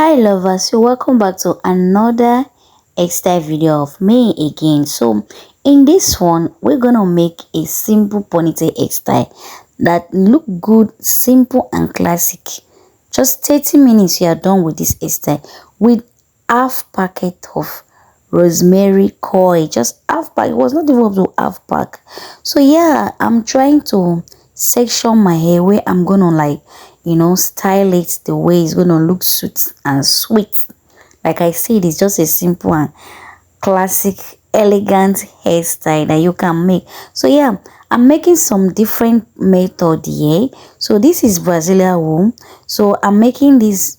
Hi lovers, so welcome back to another hairstyle video of me again. So in this one we're gonna make a simple ponytail hairstyle that look good, simple and classic. Just 30 minutes you are done with this hairstyle with half packet of rosemary coil. Just half pack. It was not even up to half pack. So yeah, I'm trying to section my hair where I'm gonna style it the way it's gonna look sweet and sweet. Like I said, it's just a simple and classic elegant hairstyle that you can make. So yeah, I'm making some different method here. So this is Brazilian wool. So I'm making this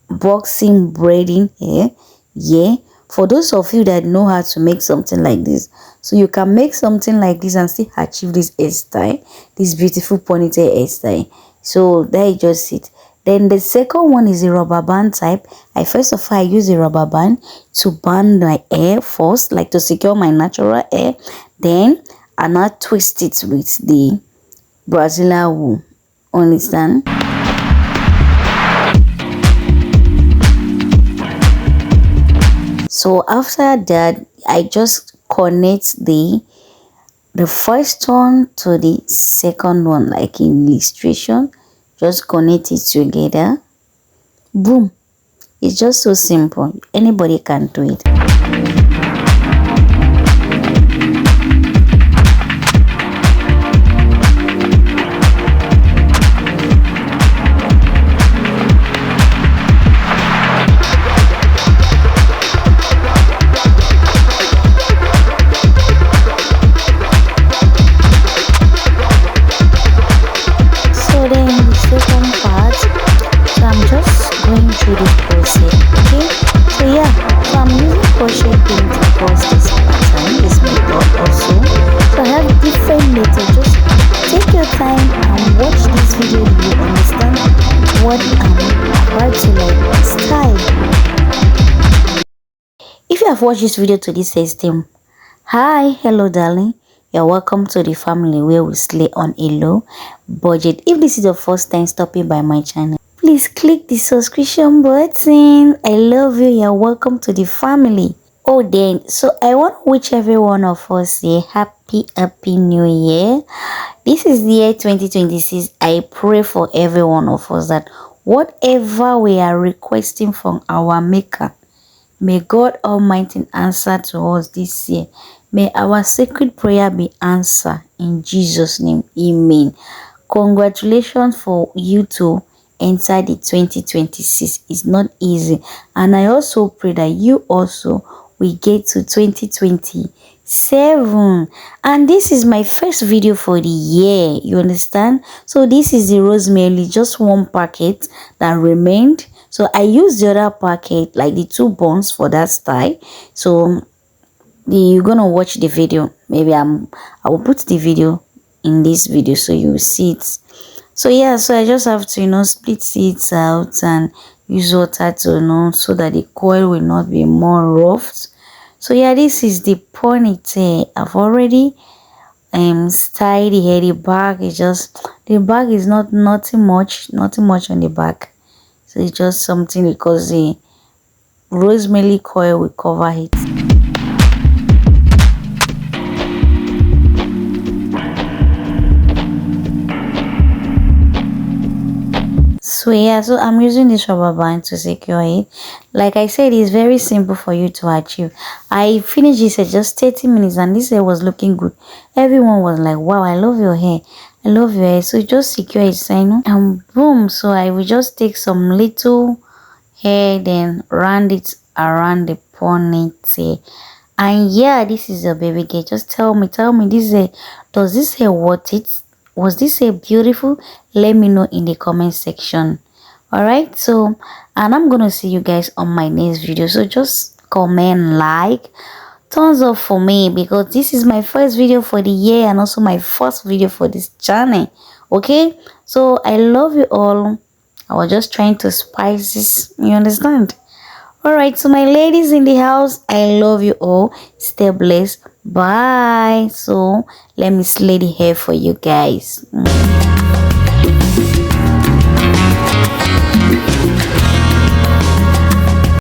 boxing braiding here. Yeah, for those of you that know how to make something like this, so you can make something like this and still achieve this hairstyle, this beautiful ponytail hairstyle. So there you just it. Then the second one is a rubber band type. First of all, I use a rubber band to band my hair first, like to secure my natural hair. Then I now twist it with the Brazilian wool. Understand? So after that, I just connect the first one to the second one, like in illustration. Just connect it together. Boom. It's just so simple. Anybody can do it. If you have watched this video to this extent, hi, hello darling, you're welcome to the family where we slay on a low budget. If this is your first time stopping by my channel, please click the subscription button. I love you. You're welcome to the family. Oh then, so I want to wish every one of us a happy new year. This is the year 2026. I pray for every one of us that whatever we are requesting from our maker, may God Almighty answer to us this year. May our sacred prayer be answered in Jesus' name. Amen. Congratulations for you to enter the 2026. It's not easy. And I also pray that you also will get to 2027. And this is my first video for the year. You understand? So this is the rosemary, just one packet that remained. So I used the other packet, like the 2 buns for that style. So you're gonna watch the video. Maybe I will put the video in this video so you will see it. So yeah, so I just have to split it out and use water to so that the coil will not be more rough. So yeah, this is the ponytail. I've already styled the hair. The back is just, the back is nothing much on the back. So it's just something because the rosemary coil will cover it. So yeah, so I'm using this rubber band to secure it. Like I said, it's very simple for you to achieve. I finished this at just 30 minutes and this hair was looking good. Everyone was like, wow, I love your hair. I love your hair. So just secure it, and boom. So I will just take some little hair, then round it around the ponytail. And yeah, this is a baby girl. Just tell me this hair, does this hair worth it? Was this hair beautiful? Let me know in the comment section. All right, so and I'm gonna see you guys on my next video. So just comment, like, thumbs up for me, because this is my first video for the year and also my first video for this channel. Okay, so I love you all. I was just trying to spice this, you understand? All right, so my ladies in the house, I love you all. Stay blessed. Bye. So let me slay the hair for you guys.